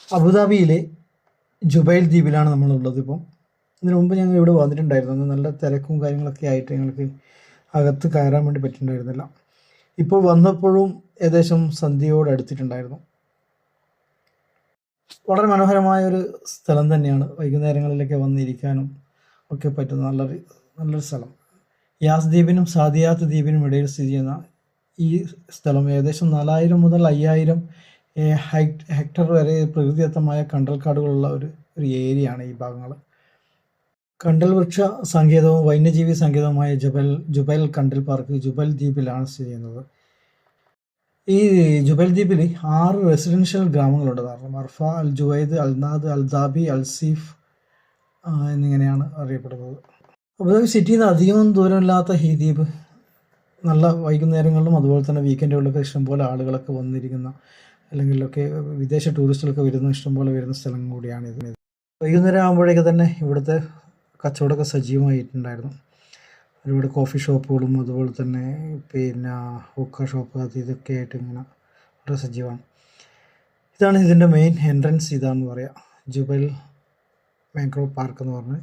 അബുദാബിയിലെ ജുബൈൽ ദ്വീപിലാണ് നമ്മളുള്ളത്. ഇപ്പം ഇതിനു മുമ്പ് ഞങ്ങൾ ഇവിടെ വന്നിട്ടുണ്ടായിരുന്നു. അന്ന് നല്ല തിരക്കും കാര്യങ്ങളൊക്കെ ആയിട്ട് ഞങ്ങൾക്ക് അകത്ത് കയറാൻ വേണ്ടി പറ്റിയിട്ടുണ്ടായിരുന്നില്ല. ഇപ്പോൾ വന്നപ്പോഴും ഏകദേശം സന്ധ്യയോട് അടുത്തിട്ടുണ്ടായിരുന്നു. വളരെ മനോഹരമായൊരു സ്ഥലം തന്നെയാണ്. വൈകുന്നേരങ്ങളിലൊക്കെ വന്നിരിക്കാനും ഒക്കെ പറ്റുന്ന നല്ലൊരു സ്ഥലം. യാസ് ദ്വീപിനും സാദിയാത്ത് ദ്വീപിനും ഇടയിൽ സ്ഥിതി ചെയ്യുന്ന ഈ സ്ഥലം ഏകദേശം 4000 മുതൽ 5000 ഹെക്ടർ വരെ പ്രകൃതിദത്തമായ കണ്ടൽക്കാടുകളുള്ള ഒരു ഏരിയയാണ് ഈ ഭാഗങ്ങൾ. കണ്ടൽ വൃക്ഷ സങ്കേതവും വന്യജീവി സങ്കേതവുമായ ജുബൈൽ കണ്ടൽ പാർക്ക് ജുബൈൽ ദ്വീപിലാണ് സ്ഥിതി ചെയ്യുന്നത്. ഈ ജുബൈൽ ദ്വീപിൽ 6 റെസിഡൻഷ്യൽ ഗ്രാമങ്ങളുണ്ട്. മർഫ, അൽ ജുവൈദ്, അൽ നാദ്, അൽ ദാബി, അൽ സീഫ് എന്നിങ്ങനെയാണ് അറിയപ്പെടുന്നത്. അബുദാബി സിറ്റിയിൽ നിന്ന് അധികം ദൂരമില്ലാത്ത ഈ ദ്വീപ് നല്ല വൈകുന്നേരങ്ങളിലും അതുപോലെ തന്നെ വീക്കെൻഡുകളിലൊക്കെ ഇഷ്ടംപോലെ ആളുകളൊക്കെ വന്നിരിക്കുന്ന അല്ലെങ്കിലൊക്കെ വിദേശ ടൂറിസ്റ്റുകളൊക്കെ ഇഷ്ടംപോലെ വരുന്ന സ്ഥലം കൂടിയാണ് ഇതിന്. വൈകുന്നേരം ആകുമ്പോഴേക്ക് തന്നെ ഇവിടുത്തെ കച്ചവടമൊക്കെ സജീവമായിട്ടുണ്ടായിരുന്നു. ഒരുപാട് കോഫി ഷോപ്പുകളും അതുപോലെ തന്നെ ഹുക്ക ഷോപ്പ് ഇതൊക്കെ ആയിട്ട് ഇങ്ങനെ വളരെ സജീവമാണ്. ഇതാണ് ഇതിൻ്റെ മെയിൻ എൻട്രൻസ്. ഇതാണെന്ന് പറയാം, ജുബൈൽ മാൻഗ്രോവ് പാർക്ക് എന്ന് പറഞ്ഞ്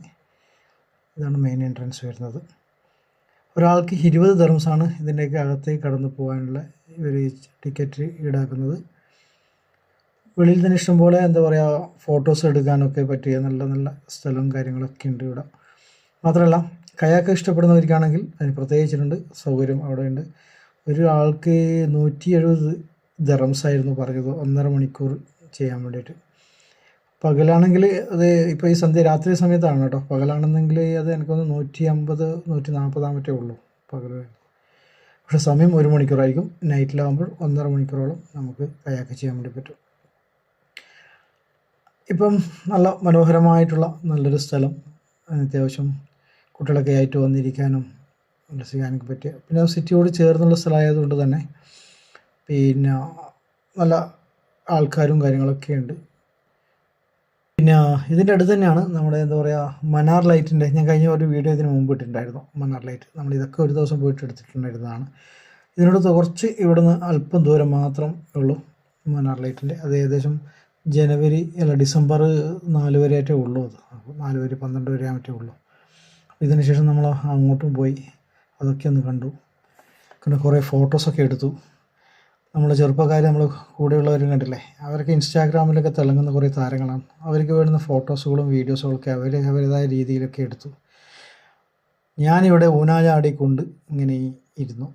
ഇതാണ് മെയിൻ എൻട്രൻസ് വരുന്നത്. ഒരാൾക്ക് 20 ദിർഹംസാണ് ഇതിൻ്റെയൊക്കെ അകത്തേക്ക് കടന്നു പോകാനുള്ള ഒരു ടിക്കറ്റ് ഈടാക്കുന്നത്. വെളിയിൽ തന്നെ ഇഷ്ടംപോലെ ഫോട്ടോസ് എടുക്കാനൊക്കെ പറ്റിയ നല്ല സ്ഥലവും കാര്യങ്ങളൊക്കെ ഉണ്ട് ഇവിടെ. മാത്രമല്ല കയാക്ക് ഇഷ്ടപ്പെടുന്നവർക്കാണെങ്കിൽ അതിന് പ്രത്യേകിച്ചിട്ടുണ്ട് സൗകര്യം അവിടെയുണ്ട്. ഒരാൾക്ക് 170 ദിർഹംസായിരുന്നു പറഞ്ഞത് 1.5 മണിക്കൂർ ചെയ്യാൻ വേണ്ടിയിട്ട്. പകലാണെങ്കിൽ അത് ഇപ്പോൾ ഈ രാത്രി സമയത്താണ് കേട്ടോ. പകലാണെന്നെങ്കിൽ അത് എനിക്കൊന്ന് 150 140 മറ്റേ ഉള്ളൂ പകൽ. പക്ഷേ സമയം 1 മണിക്കൂറായിരിക്കും. നൈറ്റിലാകുമ്പോൾ 1.5 മണിക്കൂറോളം നമുക്ക് കയാക്ക് ചെയ്യാൻ വേണ്ടി പറ്റും. ഇപ്പം നല്ല മനോഹരമായിട്ടുള്ള നല്ലൊരു സ്ഥലം, അത്യാവശ്യം കുട്ടികളൊക്കെ ആയിട്ട് വന്നിരിക്കാനും ഉല്ലസിക്കാനൊക്കെ പറ്റിയ, പിന്നെ സിറ്റിയോട് ചേർന്നുള്ള സ്ഥലമായതുകൊണ്ട് തന്നെ നല്ല ആൾക്കാരും കാര്യങ്ങളൊക്കെ ഉണ്ട്. പിന്നെ ഇതിൻ്റെ അടുത്ത് തന്നെയാണ് നമ്മുടെ മന്നാർ ലൈറ്റിൻ്റെ, ഞാൻ കഴിഞ്ഞ ഒരു വീഡിയോ ഇതിന് മുമ്പ് ഇട്ടിട്ടുണ്ടായിരുന്നു. മന്നാർ ലൈറ്റ് നമ്മളിതൊക്കെ ഒരു ദിവസം പോയിട്ട് എടുത്തിട്ടുണ്ടായിരുന്നതാണ്. ഇതിനോട് കുറച്ച് ഇവിടുന്ന് അല്പം ദൂരം മാത്രം ഉള്ളൂ മന്നാർ ലൈറ്റിൻ്റെ. അത് ഏകദേശം ഡിസംബർ 4 വരെയായിട്ടേ ഉള്ളൂ. അത് 4 വരെ 12 വരെ ആയിട്ടേ ഉള്ളൂ. ഇതിന് ശേഷം നമ്മൾ അങ്ങോട്ടും പോയി അതൊക്കെ ഒന്ന് കണ്ടു. കുറേ ഫോട്ടോസൊക്കെ എടുത്തു. നമ്മൾ ചെറുപ്പക്കാർ നമ്മൾ കൂടെയുള്ളവരും കണ്ടില്ലേ, അവരൊക്കെ ഇൻസ്റ്റാഗ്രാമിലൊക്കെ തിളങ്ങുന്ന കുറേ താരങ്ങളാണ്. അവർക്ക് വേണ്ടുന്ന ഫോട്ടോസുകളും വീഡിയോസുകളൊക്കെ അവരുടേതായ രീതിയിലൊക്കെ എടുത്തു. ഞാനിവിടെ ഊഞ്ഞാലാടിക്കൊണ്ട് ഇങ്ങനെ ഇരുന്നു.